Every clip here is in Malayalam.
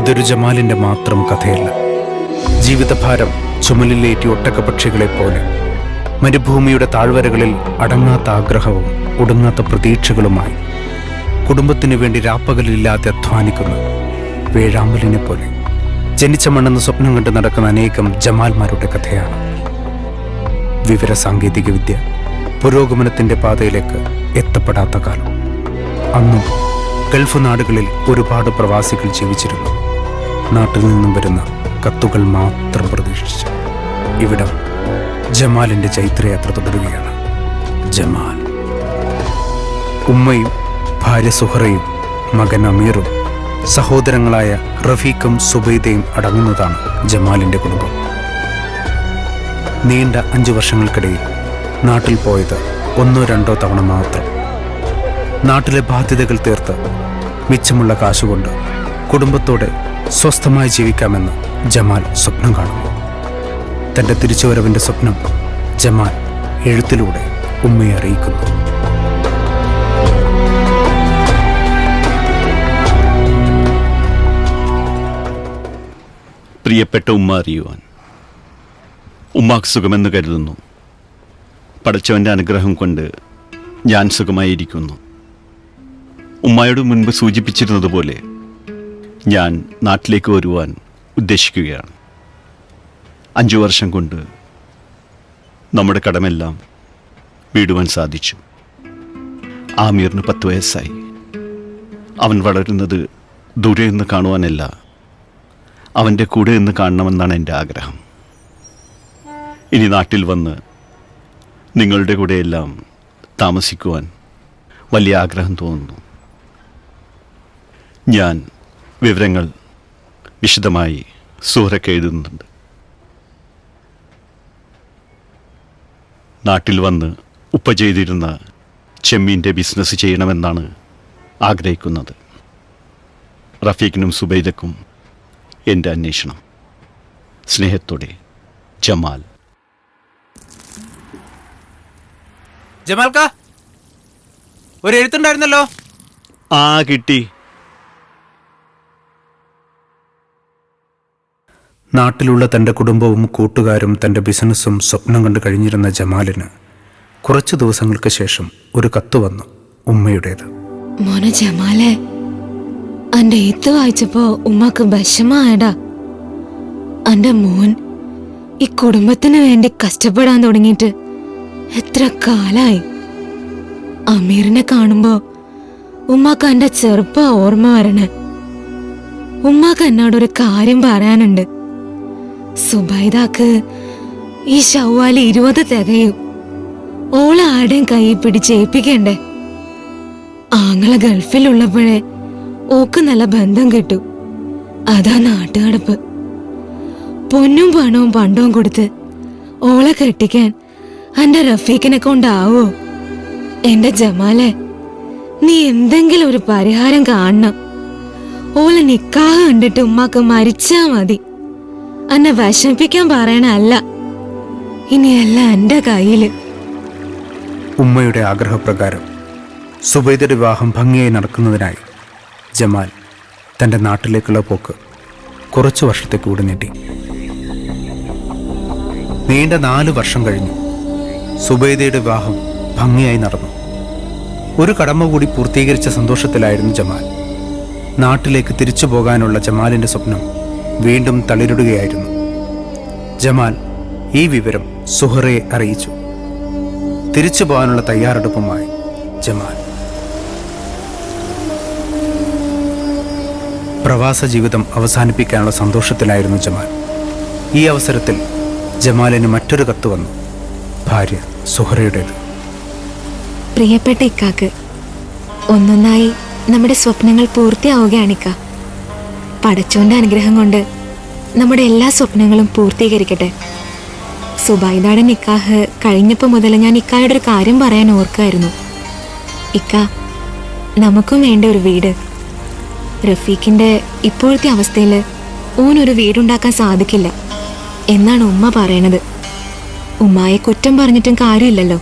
ഇതൊരു ജമാലിൻ്റെ മാത്രം കഥയല്ല. ജീവിതഭാരം ചുമലിലേറ്റി ഒട്ടകപക്ഷികളെപ്പോലെ മരുഭൂമിയുടെ താഴ്വരകളിൽ അടങ്ങാത്ത ആഗ്രഹവും ഒടുങ്ങാത്ത പ്രതീക്ഷകളുമായി കുടുംബത്തിനു വേണ്ടി രാപ്പകലില്ലാതെ അധ്വാനിക്കുന്ന വേഴാമ്പലിനെ പോലെ ജനിച്ച മണ്ണെന്ന് സ്വപ്നം കണ്ട് നടക്കുന്ന അനേകം ജമാൽമാരുടെ കഥയാണ്. വിവര സാങ്കേതിക വിദ്യ പുരോഗമനത്തിൻ്റെ പാതയിലേക്ക് എത്തപ്പെടാത്ത കാലം. അന്നും ഗൾഫ് നാടുകളിൽ ഒരുപാട് പ്രവാസികൾ ജീവിച്ചിരുന്നു. നാട്ടിൽ നിന്നും വരുന്ന കത്തുകൾ മാത്രം പ്രതീക്ഷിച്ച് ഇവിടം ജമാലിൻ്റെ ചൈത്രയാത്ര തുടരുകയാണ്. ജമാൽ. ഉമ്മയും ഭാര്യ സുഹറയും മകൻ അമീറും സഹോദരങ്ങളായ റഫീഖും സുബൈദയും അടങ്ങുന്നതാണ് ജമാലിൻ്റെ കുടുംബം. നീണ്ട 5 വർഷങ്ങൾക്കിടയിൽ നാട്ടിൽ പോയത് 1-2 തവണ മാത്രം. നാട്ടിലെ ബാധ്യതകൾ തീർത്ത് മിച്ചമുള്ള കാശുകൊണ്ട് കുടുംബത്തോടെ സ്വസ്ഥമായി ജീവിക്കാമെന്ന് ജമാൽ സ്വപ്നം കാണുന്നു. തൻ്റെ തിരിച്ചുവരവിൻ്റെ സ്വപ്നം ജമാൽ എഴുത്തിലൂടെ ഉമ്മയെ അറിയിക്കുന്നു. പ്രിയപ്പെട്ട ഉമ്മ അറിയുവാൻ, ഉമ്മാക്ക് സുഖമെന്ന് കരുതുന്നു. പടച്ചവൻ്റെ അനുഗ്രഹം കൊണ്ട് ഞാൻ സുഖമായിരിക്കുന്നു. ഉമ്മായോട് മുൻപ് സൂചിപ്പിച്ചിരുന്നതുപോലെ ഞാൻ നാട്ടിലേക്ക് വരുവാൻ ഉദ്ദേശിക്കുകയാണ്. 5 വർഷം കൊണ്ട് നമ്മുടെ കടമെല്ലാം വീടുവാൻ സാധിച്ചു. ആമീറിന് 10 വയസ്സായി. അവൻ വളരുന്നത് ദൂരെ നിന്ന് കാണുവാനല്ല, അവൻ്റെ കൂടെ നിന്ന് കാണണമെന്നാണ് എൻ്റെ ആഗ്രഹം. ഇനി നാട്ടിൽ വന്ന് നിങ്ങളുടെ കൂടെയെല്ലാം താമസിക്കുവാൻ വലിയ ആഗ്രഹം തോന്നുന്നു. ഞാൻ വിവരങ്ങൾ വിശദമായി സൂറയ്ക്ക് എഴുതുന്നുണ്ട്. നാട്ടിൽ വന്ന് ഉപ്പ ചെയ്തിരുന്ന ചെമ്മീൻ്റെ ബിസിനസ് ചെയ്യണമെന്നാണ് ആഗ്രഹിക്കുന്നത്. റഫീഖിനും സുബൈദക്കും എൻ്റെ അന്വേഷണം. സ്നേഹത്തോടെ, ജമാൽ. ജമാൽക്ക, ഒരു എഴുത്തുണ്ടായിരുന്നല്ലോ. കിട്ടി. നാട്ടിലുള്ള തൻ്റെ കുടുംബവും കൂട്ടുകാരും തൻ്റെ ബിസിനസ്സും സ്വപ്നം കണ്ടു കഴിഞ്ഞിരുന്ന ജമാലിന് കുറച്ചു ദിവസങ്ങൾക്ക് ശേഷം ഒരു കത്ത് വന്നു, ഉമ്മയുടേത്. മോനെ ജമാലെ, അന്റെ എഴുത്ത് വായിച്ചപ്പോ ഉമ്മക്ക് വിഷമായടാ. അന്റെ മോൻ ഈ കുടുംബത്തിന് വേണ്ടി കഷ്ടപ്പെടാൻ തുടങ്ങിയിട്ട് എത്ര കാലായി. അമീറിനെ കാണുമ്പോ ഉമ്മാക്ക് എന്റെ ചെറുപ്പ ഓർമ്മ വരണേ. ഉമ്മാക്ക് എന്നോടൊരു കാര്യം പറയാനുണ്ട്. സുബൈദാക്ക് ഈ ശവ്വാല് 20 തികയും. ഓളെ ആരുടെയും കൈ പിടിച്ചേൽപ്പിക്കണ്ടേ. ആങ്ങളെ ഗൾഫിലുള്ളപ്പോഴേ ഓക്ക് നല്ല ബന്ധം കിട്ടും. അതാ നാട്ടുകടപ്പ്. പൊന്നും പണവും പണ്ടവും കൊടുത്ത് ഓളെ കെട്ടിക്കാൻ എന്റെ റഫീഖിനെ കൊണ്ടാവോ? എന്റെ ജമാലെ, നീ എന്തെങ്കിലും ഒരു പരിഹാരം കാണണം. ഓളെ നിക്കാഹ് കണ്ടിട്ട് ഉമ്മാക്ക് മരിച്ചാ മതി. എന്നെ വിഷമിപ്പിക്കാൻ പറയണല്ല. ഇനിയെല്ലാം എന്റെ കയ്യില്. ഉമ്മയുടെ ആഗ്രഹപ്രകാരം സുബൈദയുടെ വിവാഹം ഭംഗിയായി നടക്കുന്നതിനായി ജമാൽ തൻ്റെ നാട്ടിലേക്കുള്ള പോക്ക് കുറച്ചു വർഷത്തേക്ക് കൂടി നീട്ടി. നീണ്ട 4 വർഷം കഴിഞ്ഞു. സുബൈദയുടെ വിവാഹം ഭംഗിയായി നടന്നു. ഒരു കടമ കൂടി പൂർത്തീകരിച്ച സന്തോഷത്തിലായിരുന്നു ജമാൽ. നാട്ടിലേക്ക് തിരിച്ചു പോകാനുള്ള ജമാലിൻ്റെ സ്വപ്നം വീണ്ടും തളിരിടുകയായിരുന്നു. ജമാൽ ഈ വിവരം സുഹറയെ അറിയിച്ചു. തിരിച്ചു പോകാനുള്ള തയ്യാറെടുപ്പുമായി ജമാൽ. പ്രവാസ ജീവിതം അവസാനിപ്പിക്കാനുള്ള സന്തോഷത്തിലായിരുന്നു ജമാൽ. ഈ അവസരത്തിൽ ജമാലിന് മറ്റൊരു കത്ത് വന്നു, ഭാര്യ സുഹറയുടേത്. പ്രിയപ്പെട്ട ഇക്കാക്ക്, ഒന്നൊന്നായി നമ്മുടെ സ്വപ്നങ്ങൾ പൂർത്തിയാവുകയാണിക്ക. പടച്ചോന്റെ അനുഗ്രഹം കൊണ്ട് നമ്മുടെ എല്ലാ സ്വപ്നങ്ങളും പൂർത്തീകരിക്കട്ടെ. സുബൈദയുടെ നിക്കാഹ് കഴിഞ്ഞപ്പോൾ മുതൽ ഞാൻ ഇക്കായുടെ ഒരു കാര്യം പറയാൻ ഓർക്കായിരുന്നു. ഇക്ക, നമുക്കും വേണ്ട ഒരു വീട്. റഫീഖിന്റെ ഇപ്പോഴത്തെ അവസ്ഥയിൽ ഓനൊരു വീടുണ്ടാക്കാൻ സാധിക്കില്ല എന്നാണ് ഉമ്മ പറയണത്. ഉമ്മായെ കുറ്റം പറഞ്ഞിട്ടും കാര്യമില്ലല്ലോ.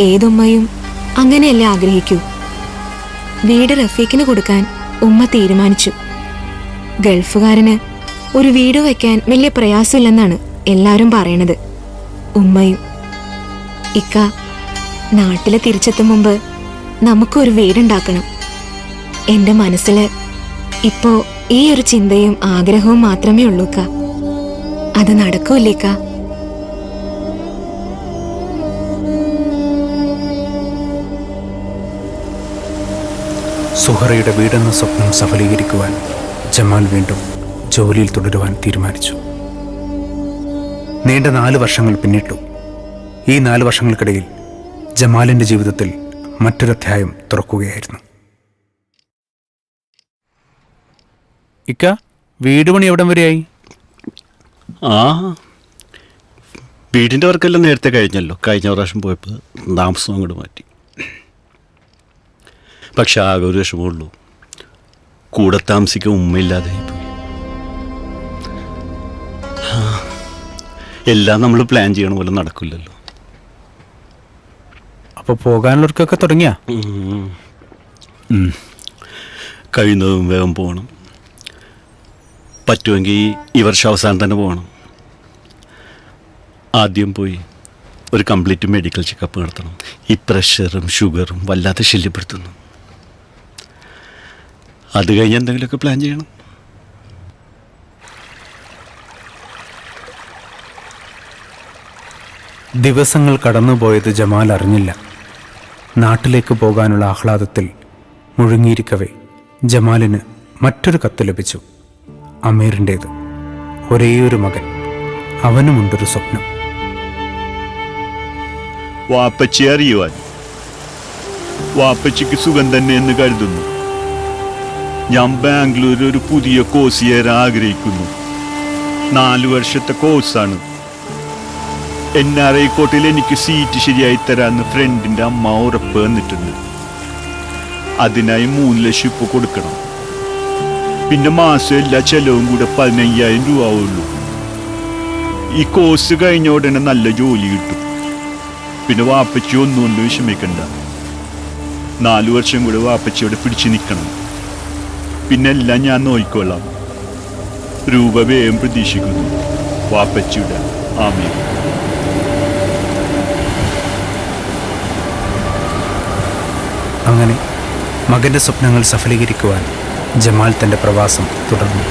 ഏതുമ്മയും അങ്ങനെയല്ലേ ആഗ്രഹിക്കൂ. വീട് റഫീഖിന് കൊടുക്കാൻ ഉമ്മ തീരുമാനിച്ചു. ഗൾഫുകാരന് ഒരു വീട് വയ്ക്കാൻ വലിയ പ്രയാസമില്ലെന്നാണ് എല്ലാവരും പറയണത്. ഉമ്മയും. ഇക്ക, നാട്ടില് തിരിച്ചെത്തും മുമ്പ് നമുക്കൊരു വീടുണ്ടാക്കണം. എന്റെ മനസ്സില് ഇപ്പോ ഈ ഒരു ചിന്തയും ആഗ്രഹവും മാത്രമേ ഉള്ളൂ ഇക്ക. അത് നടക്കൂല്ലേ ഇക്ക? സുഹറയുടെ വീടെന്ന സ്വപ്നം സഫലീകരിക്കുവാൻ ജമാൽ വീണ്ടും ജോലിയിൽ തുടരുവാൻ തീരുമാനിച്ചു. നീണ്ട 4 വർഷങ്ങൾ പിന്നിട്ടു. ഈ 4 വർഷങ്ങൾക്കിടയിൽ ജമാലിന്റെ ജീവിതത്തിൽ മറ്റൊരധ്യായം തുറക്കുകയായിരുന്നു. ഇക്ക, വീട് പണി എവിടം വരെയായി? ആ, വീടിൻ്റെ വർക്കെല്ലാം നേരത്തെ കഴിഞ്ഞല്ലോ. കഴിഞ്ഞ പ്രാവശ്യം പോയപ്പോൾ താമസം അങ്ങോട്ട് മാറ്റി. പക്ഷെ ആകെ ഒരു വിഷമമുള്ളൂ, കൂടെ താമസിക്കാൻ ഉമ്മയില്ലാതെ പോയി. എല്ലാം നമ്മൾ പ്ലാൻ ചെയ്യണ പോലെ നടക്കില്ലല്ലോ. അപ്പോൾ പോകാനുള്ളവർക്കൊക്കെ തുടങ്ങിയാ? കഴിയുന്നതും വേഗം പോകണം. പറ്റുമെങ്കിൽ ഈ വർഷം അവസാനം തന്നെ പോകണം. ആദ്യം പോയി ഒരു കംപ്ലീറ്റ് മെഡിക്കൽ ചെക്കപ്പ് നടത്തണം. ഈ പ്രഷറും ഷുഗറും വല്ലാതെ ശല്യപ്പെടുത്തുന്നു. അത് കഴിഞ്ഞ് എന്തെങ്കിലുമൊക്കെ പ്ലാൻ ചെയ്യണം. ദിവസങ്ങൾ കടന്നുപോയത് ജമാൽ അറിഞ്ഞില്ല. നാട്ടിലേക്ക് പോകാനുള്ള ആഹ്ലാദത്തിൽ മുഴുങ്ങിയിരിക്കവേ ജമാലിന് മറ്റൊരു കത്ത് ലഭിച്ചു. അമീറിൻ്റേത്. ഒരേയൊരു മകൻ. അവനുമുണ്ടൊരു സ്വപ്നം. വാപ്പച്ചി അറിയുവാൻ. വാപ്പച്ചിക്ക് സുഖം തന്നെ എന്ന് കരുതുന്നു. ഞാൻ ബാംഗ്ലൂരിൽ ഒരു പുതിയ കോഴ്സ് ചെയ്യാൻ ആഗ്രഹിക്കുന്നു. 4 വർഷത്തെ കോഴ്സാണ്. NRI കോട്ടയിൽ എനിക്ക് സീറ്റ് ശരിയായി തരാമെന്ന് ഫ്രണ്ടിൻ്റെ അമ്മ ഉറപ്പ് തന്നിട്ടുണ്ട്. അതിനായി 3 ലക്ഷം ഇപ്പോൾ കൊടുക്കണം. പിന്നെ മാസം എല്ലാ ചെലവും കൂടെ 15,000 രൂപ ആവുള്ളൂ. ഈ കോഴ്സ് കഴിഞ്ഞ ഉടനെ നല്ല ജോലി കിട്ടും. പിന്നെ വാപ്പച്ചി ഒന്നുകൊണ്ട് വിഷമിക്കണ്ട. 4 വർഷം കൂടെ വാപ്പച്ചിയോടെ പിടിച്ചു നിൽക്കണം. പിന്നെ എല്ലാം ഞാൻ നോക്കിക്കൊള്ളാം. രൂപ വേഗം പ്രതീക്ഷിക്കുന്നു. വാപ്പച്ചിയുടെ ആമീൻ. അങ്ങനെ മകന്റെ സ്വപ്നങ്ങൾ സഫലീകരിക്കുവാൻ ജമാൽ തൻ്റെ പ്രവാസം തുടർന്നു.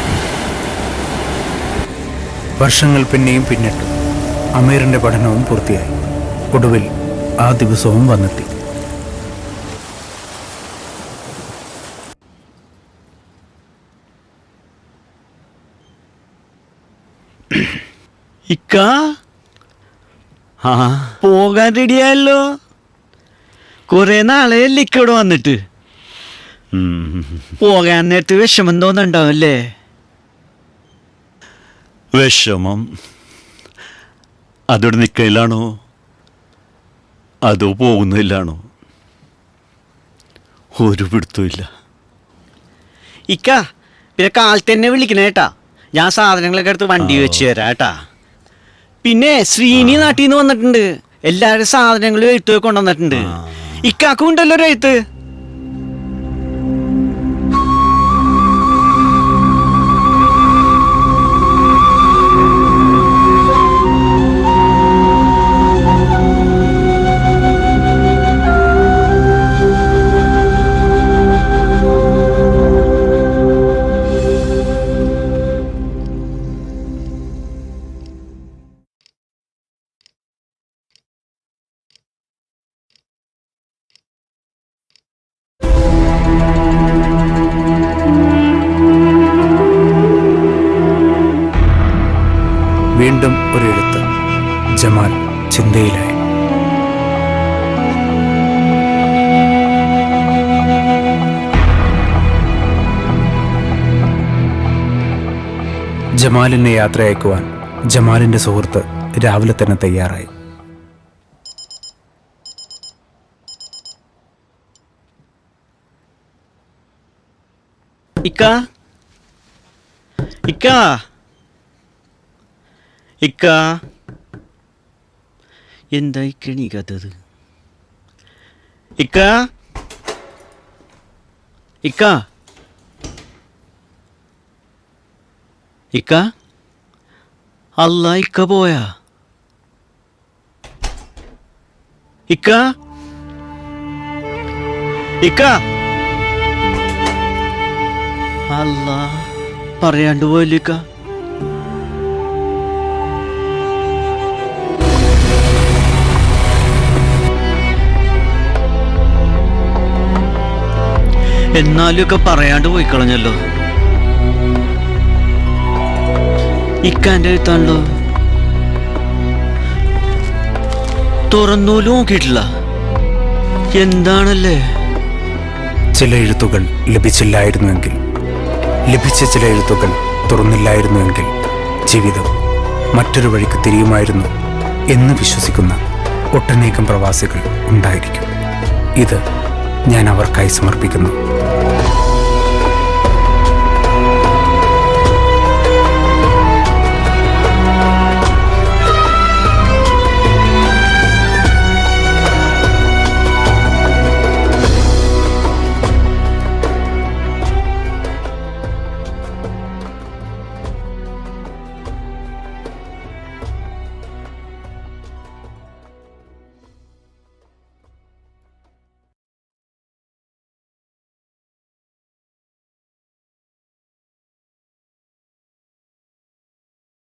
വർഷങ്ങൾ പിന്നെയും പിന്നിട്ടു. അമീറിൻ്റെ പഠനവും പൂർത്തിയായി. ഒടുവിൽ ആ ദിവസവും വന്നെത്തി. ഇക്ക, പോകാൻ റെഡിയായല്ലോ. കുറെ നാളെയല്ലേ ഇക്ക ഇവിടെ വന്നിട്ട്. പോകാൻ നേരത്ത് വിഷമം തോന്നുന്നുണ്ടാവല്ലേ? വിഷമം അതോടെ നിൽക്കയിലാണോ അതോ പോകുന്നില്ലാണോ? ഒരു പിടുത്തമില്ല. ഇക്ക, പിന്നെ കാലത്ത് തന്നെ വിളിക്കണേ കേട്ടാ. ഞാൻ സാധനങ്ങളൊക്കെ എടുത്ത് വണ്ടി വെച്ച് തരാം കേട്ടാ. പിന്നെ ശ്രീനി നാട്ടിൽ നിന്ന് വന്നിട്ടുണ്ട്. എല്ലാവരും സാധനങ്ങളും എഴുത്ത് കൊണ്ടുവന്നിട്ടുണ്ട്. ഇക്കാക്കും ഉണ്ടല്ലോ ഒരു എഴുത്ത്. വീണ്ടും ഒരു എഴുത്ത്. ജമാൽ ചിന്തയിലായി. ജമാലിനെ യാത്ര അയക്കുവാൻ ജമാലിന്റെ സുഹൃത്ത് രാവിലെ തന്നെ തയ്യാറായി. ഇക്ക, ഇക്ക, ഇക്ക, എന്താ ഇക്കണീക്കാത്തത്? ഇക്ക, ഇക്ക, ഇക്ക അല്ല ഇക്ക പോയാ ഇക്ക ഇക്ക അല്ല പറയാണ്ട് പോയല്ലോ ഇക്ക. എന്നാലും ഒക്കെ പറയാണ്ട് പോയി കളഞ്ഞല്ലോ. ഇക്കാൻ്റെ എഴുത്താണല്ലോ, തുറന്നൂലും നോക്കിയിട്ടില്ല. എന്താണല്ലേ? ചില എഴുത്തുകൾ ലഭിച്ചില്ലായിരുന്നുവെങ്കിൽ, ലഭിച്ച ചില എഴുത്തുകൾ തുറന്നില്ലായിരുന്നുവെങ്കിൽ ജീവിതം മറ്റൊരു വഴിക്ക് തിരിയുമായിരുന്നു എന്ന് വിശ്വസിക്കുന്ന ഒട്ടനേകം പ്രവാസികൾ ഉണ്ടായിരിക്കും. ഇത് ഞാൻ അവർക്കായി സമർപ്പിക്കുന്നു.